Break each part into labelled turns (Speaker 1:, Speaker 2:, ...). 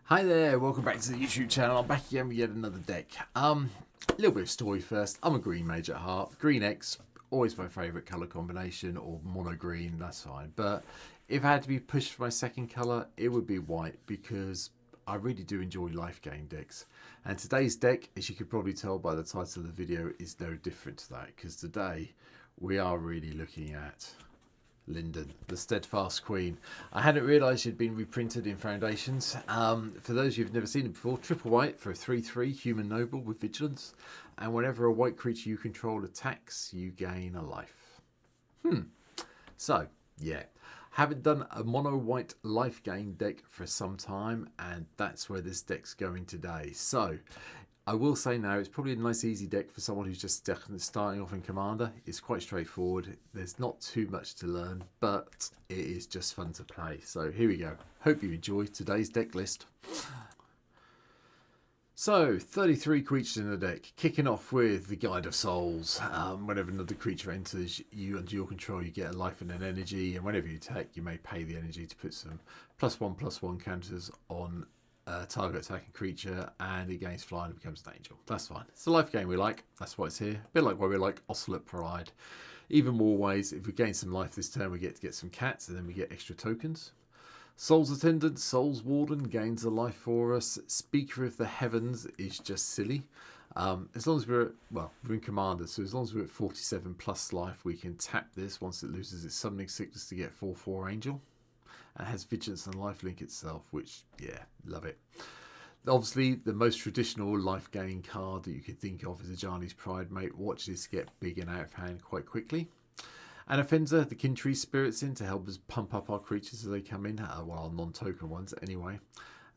Speaker 1: Hi there, welcome back to the YouTube channel. I'm back again with yet another deck. A little bit of story first. I'm a green mage at heart. Green X, always my favourite colour combination, or mono green, that's fine. But if I had to be pushed for my second colour, it would be white, because I really do enjoy life gain decks. And today's deck, as you could probably tell by the title of the video, is no different to that, because today we are really looking at Linden, the Steadfast Queen. I hadn't realised she'd been reprinted in Foundations. For those who've never seen it before, triple white for a 3/3 human noble with vigilance, and whenever a white creature you control attacks, you gain a life. So, yeah. Haven't done a mono white life gain deck for some time, and that's where this deck's going today. So, I will say now, it's probably a nice easy deck for someone who's just starting off in Commander. It's quite straightforward. There's not too much to learn, but it is just fun to play. So here we go. Hope you enjoy today's deck list. So, 33 creatures in the deck, kicking off with the Guide of Souls. Whenever another creature enters you under your control, you get a life and an energy, and whenever you attack, you may pay the energy to put some +1/+1 counters on target attacking creature, and it gains flying and becomes an angel. That's fine. It's the life game we like. That's why it's here. A bit like why we like Ocelot Pride. Even more ways, if we gain some life this turn, we get to get some cats, and then we get extra tokens. Soul's Attendant, Soul's Warden gains a life for us. Speaker of the Heavens is just silly. As long as we're in Commander, so as long as we're at 47 plus life, we can tap this once it loses its summoning sickness to get 4/4 angel. And has Vigilance and Lifelink itself, which, yeah, love it. Obviously, the most traditional life gain card that you could think of is Ajani's Pride Mate. Watch this get big and out of hand quite quickly. And Offenser, the Kin Tree Spirits in to help us pump up our creatures as they come in. Well, our non-token ones anyway.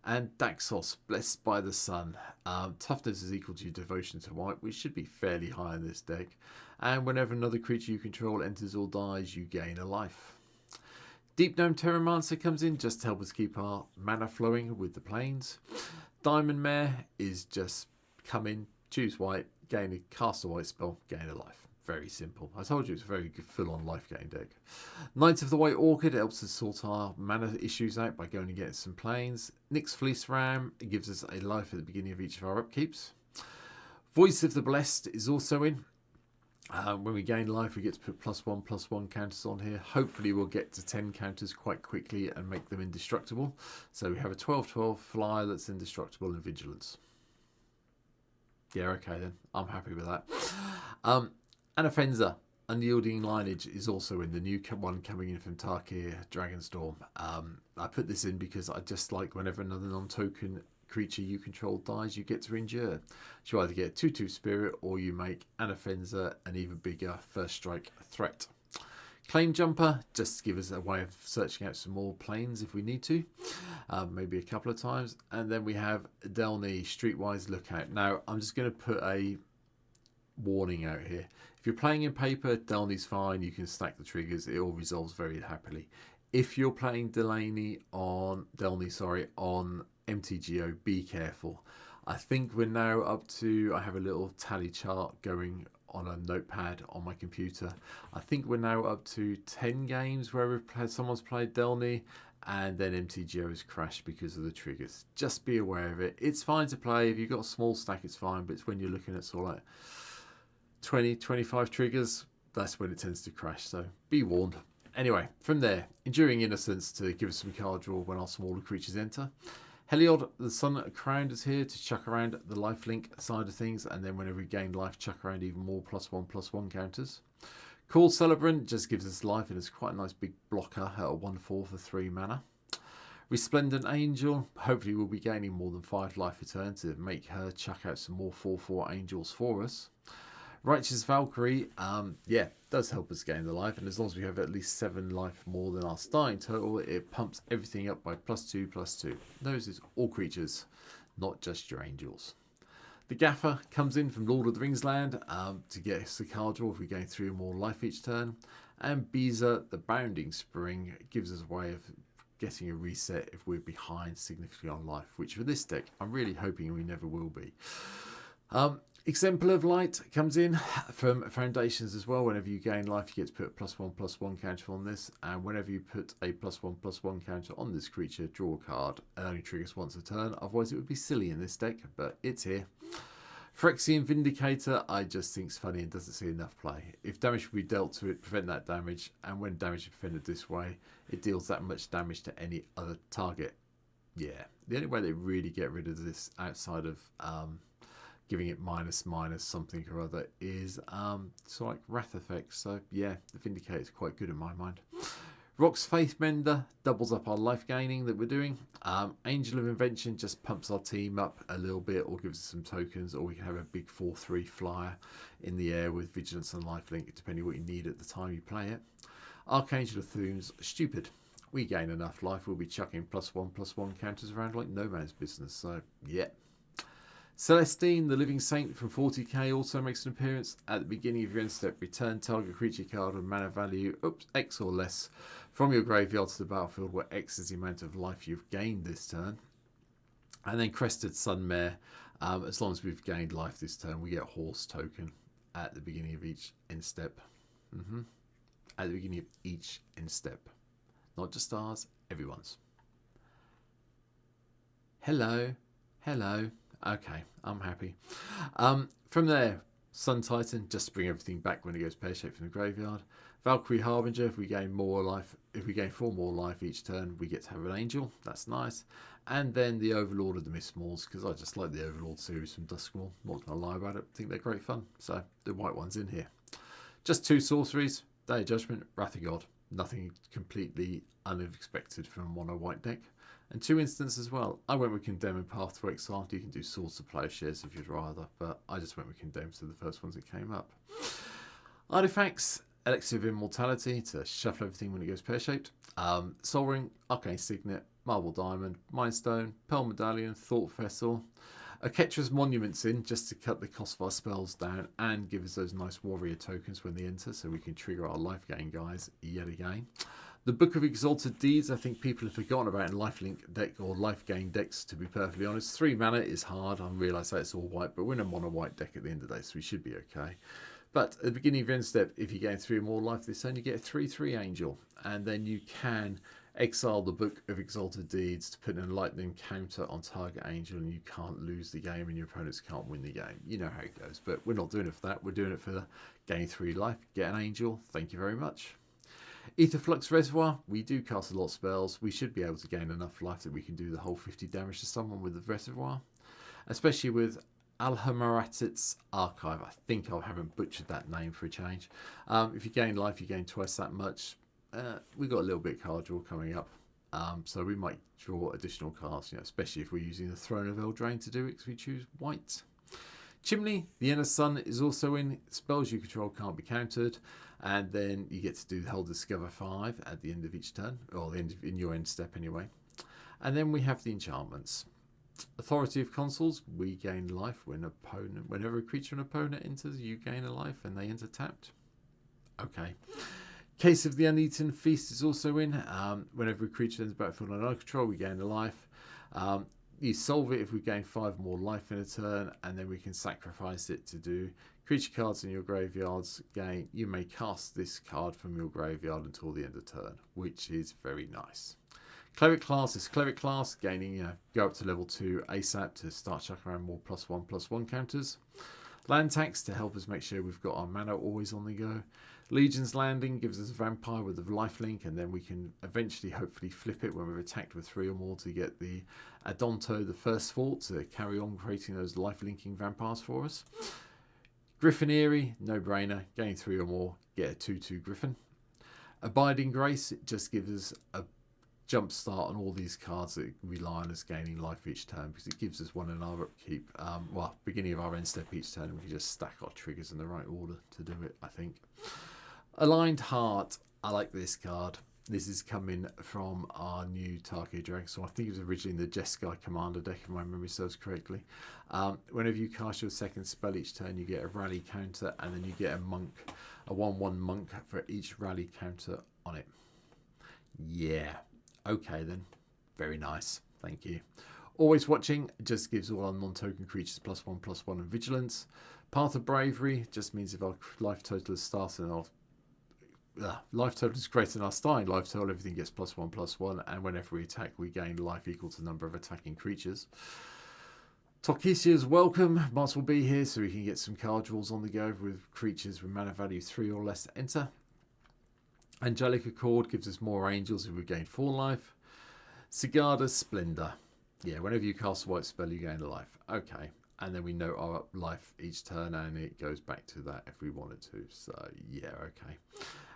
Speaker 1: And Daxos, Blessed by the Sun. Toughness is equal to your devotion to white, which should be fairly high in this deck. And whenever another creature you control enters or dies, you gain a life. Deep Gnome Terramancer comes in just to help us keep our mana flowing with the planes. Diamond Mare is just come in, choose white, cast a white spell, gain a life. Very simple. I told you it's a very good full-on life gain deck. Knight of the White Orchid helps us sort our mana issues out by going and getting some planes. Nyx Fleece Ram gives us a life at the beginning of each of our upkeeps. Voice of the Blessed is also in. When we gain life, we get to put +1/+1 counters on here. Hopefully we'll get to 10 counters quite quickly and make them indestructible. So we have a 12/12 flyer that's indestructible and vigilance. Yeah, okay then. I'm happy with that. And Offenser, Unyielding Lineage is also in, the new one coming in from Tarkir Dragonstorm. I put this in because I just like whenever another non-token creature you control dies, you get to endure. So you either get a 2/2 spirit, or you make an Offenser an even bigger first strike threat. Claim Jumper, just to give us a way of searching out some more planes if we need to, maybe a couple of times. And then we have Delny, Streetwise Lookout. Now I'm just going to put a warning out here. If you're playing in paper, Delny's fine, you can stack the triggers, it all resolves very happily. If you're playing Delny on MTGO, be careful. I think we're now up to, I have a little tally chart going on a notepad on my computer. I think we're now up to 10 games where someone's played Delny, and then MTGO has crashed because of the triggers. Just be aware of it. It's fine to play. If you've got a small stack, it's fine, but it's when you're looking at sort of like 20, 25 triggers, that's when it tends to crash. So be warned. Anyway, from there, Enduring Innocence to give us some card draw when our smaller creatures enter. Heliod, the Sun Crowned, is here to chuck around the lifelink side of things, and then whenever we gain life, chuck around even more +1/+1 counters. Call Celebrant just gives us life, and it's quite a nice big blocker at a 1/4 for 3 mana. Resplendent Angel, hopefully we'll be gaining more than 5 life a turn to make her chuck out some more 4/4 angels for us. Righteous Valkyrie, does help us gain the life, and as long as we have at least 7 life more than our starting total, it pumps everything up by +2/+2. Those is all creatures, not just your angels. The Gaffer comes in from Lord of the Rings land to get us the card draw if we gain 3 or more life each turn. And Beezer, the Bounding Spring, gives us a way of getting a reset if we're behind significantly on life, which for this deck, I'm really hoping we never will be. Exemplar of Light comes in from Foundations as well. Whenever you gain life, you get to put a +1/+1 counter on this. And whenever you put a +1/+1 counter on this creature, draw a card. It only triggers once a turn. Otherwise, it would be silly in this deck, but it's here. Phyrexian Vindicator, I just think is funny and doesn't see enough play. If damage would be dealt to it, prevent that damage. And when damage is prevented this way, it deals that much damage to any other target. Yeah, the only way they really get rid of this outside of giving it -- something or other is sort of like wrath effects. So yeah, the Vindicator is quite good in my mind. Rock's Faithmender doubles up our life gaining that we're doing. Angel of Invention just pumps our team up a little bit or gives us some tokens, or we can have a big 4/3 flyer in the air with Vigilance and Lifelink, depending what you need at the time you play it. Archangel of Thunes, stupid. We gain enough life, we'll be chucking +1/+1 counters around like no man's business, so yeah. Celestine, the Living Saint from 40k, also makes an appearance. At the beginning of your end step, return target creature card with mana value X or less from your graveyard to the battlefield, where X is the amount of life you've gained this turn. And then Crested Sunmare, as long as we've gained life this turn, we get a horse token at the beginning of each end step. At the beginning of each end step. Not just ours, everyone's. Hello. Okay, I'm happy. From there, Sun Titan, just to bring everything back when it goes pear-shaped from the graveyard. Valkyrie Harbinger, if we gain 4 more life each turn, we get to have an angel. That's nice. And then the Overlord of the Mistmauls, because I just like the Overlord series from Duskmaul. Not going to lie about it. I think they're great fun. So the white one's in here. Just 2 sorceries. Day of Judgment, Wrath of God. Nothing completely unexpected from a mono white deck. And 2 instants as well. I went with Condemn and Path to Exile. You can do Swords to Plowshares if you'd rather, but I just went with Condemn, so the first ones that came up. Artifacts, Elixir of Immortality to shuffle everything when it goes pear-shaped. Sol Ring, Arcane Signet, Marble Diamond, Mindstone, Pearl Medallion, Thought Vessel. Oketra's Monuments in just to cut the cost of our spells down and give us those nice warrior tokens when they enter, so we can trigger our life gain guys yet again. The Book of Exalted Deeds, I think people have forgotten about in lifelink deck or life gain decks, to be perfectly honest. 3 mana is hard. I realise that it's all white, but we're in a mono white deck at the end of the day, so we should be okay. But at the beginning of your end step, if you gain 3 or more life this turn, you get a 3/3 angel. And then you can exile the Book of Exalted Deeds to put an lightning counter on target angel, and you can't lose the game and your opponents can't win the game. You know how it goes, but we're not doing it for that. We're doing it for the gain 3 life, get an angel. Thank you very much. Aetherflux Reservoir, we do cast a lot of spells. We should be able to gain enough life that we can do the whole 50 damage to someone with the Reservoir. Especially with Alhamaratit's Archive. I think I haven't butchered that name for a change. If you gain life, you gain twice that much. We've got a little bit of card draw coming up. So we might draw additional cards, especially if we're using the Throne of Eldraine to do it, because we choose white. Chimney, the Inner Sun is also in. Spells you control can't be countered. And then you get to do the whole Discover 5 at the end of each turn, or the end of, in your end step anyway. And then we have the enchantments. Authority of Consuls, we gain life whenever a creature and opponent enters, you gain a life and they enter tapped. Okay. Case of the Uneaten Feast is also in. Whenever a creature enters battlefield under our control, we gain a life. You solve it if we gain 5 more life in a turn, and then we can sacrifice it to do creature cards in your graveyards gain. You may cast this card from your graveyard until the end of turn, which is very nice. Cleric class is Cleric class, gaining, go up to level 2 ASAP to start chucking around more +1/+1 counters. Land tax to help us make sure we've got our mana always on the go. Legion's Landing gives us a vampire with a lifelink, and then we can eventually hopefully flip it when we're attacked with 3 or more to get the Adonto, the First Fort, to carry on creating those life-linking vampires for us. Griffin Eyrie, no-brainer, gain 3 or more, get a 2/2 Griffin. Abiding Grace, it just gives us a jump start on all these cards that rely on us gaining life each turn, because it gives us one in our upkeep, beginning of our end step each turn, and we can just stack our triggers in the right order to do it, I think. Aligned Heart, I like this card. This is coming from our new Tarkir Dragon, so I think it was originally in the Jeskai Commander deck, if my memory serves correctly. Whenever you cast your second spell each turn, you get a rally counter, and then you get a monk, a 1/1 monk for each rally counter on it. Yeah, okay then. Very nice, thank you. Always Watching just gives all our non-token creatures +1/+1 and vigilance. Path of Bravery just means if our life total is starting and our life total is greater than our starting life total, everything gets +1/+1, and whenever we attack, we gain life equal to the number of attacking creatures. Tokisia's welcome. Might as well be here so we can get some card draws on the go with creatures with mana value 3 or less to enter. Angelic Accord gives us more angels if we gain 4 life. Sigada's Splendor. Yeah, whenever you cast a white spell, you gain a life. Okay. And then we note our life each turn, and it goes back to that if we wanted to. So, yeah, okay.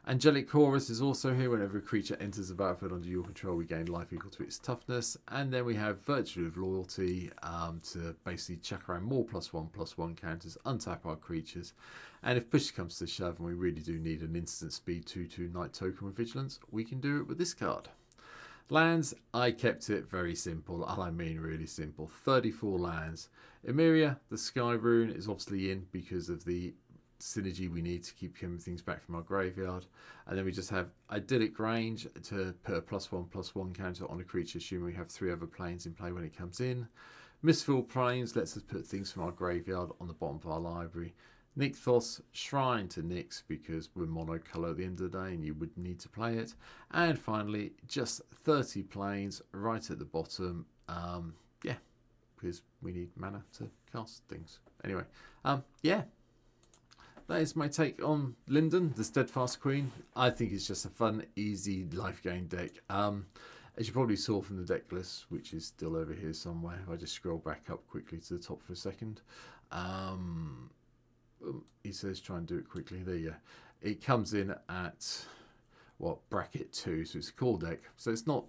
Speaker 1: Angelic Chorus is also here. Whenever a creature enters the battlefield under your control, we gain life equal to its toughness. And then we have Virtue of Loyalty to basically chuck around more +1/+1 counters, untap our creatures. And if push comes to shove and we really do need an instant speed 2/2 Night Token with Vigilance, we can do it with this card. Lands, I kept it very simple, and I mean really simple. 34 lands. Emeria, the Sky Rune, is obviously in because of the synergy we need to keep coming things back from our graveyard. And then we just have Idyllic Range to put a +1/+1 counter on a creature, assuming we have 3 other planes in play when it comes in. Mistfall Plains lets us put things from our graveyard on the bottom of our library. Nykthos, Shrine to Nyx, because we're monocolour at the end of the day and you would need to play it. And finally, just 30 planes right at the bottom. Yeah, because we need mana to cast things. Anyway, yeah. That is my take on Linden, the Steadfast Queen. I think it's just a fun, easy life gain deck. As you probably saw from the deck list, which is still over here somewhere. If I just scroll back up quickly to the top for a second. He says try and do it quickly. There you go. It comes in at what, bracket 2, so it's a core deck. So it's not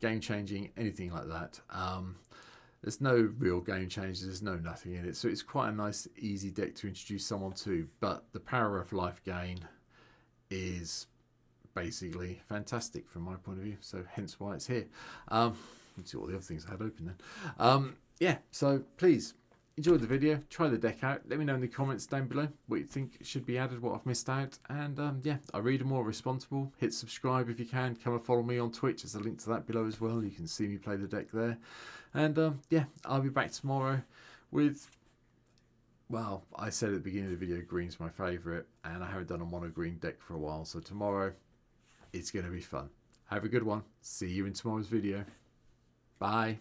Speaker 1: game changing, anything like that. There's no real game changes, there's no nothing in it. So it's quite a nice, easy deck to introduce someone to. But the power of life gain is basically fantastic from my point of view. So hence why it's here. Let's see what the other things I had open then. Yeah, so please enjoy the video, try the deck out. Let me know in the comments down below what you think should be added, what I've missed out. And yeah, I read them all responsible. Hit subscribe if you can. Come and follow me on Twitch. There's a link to that below as well. You can see me play the deck there. And yeah, I'll be back tomorrow with, well, I said at the beginning of the video, green's my favourite. And I haven't done a mono green deck for a while. So tomorrow, it's going to be fun. Have a good one. See you in tomorrow's video. Bye.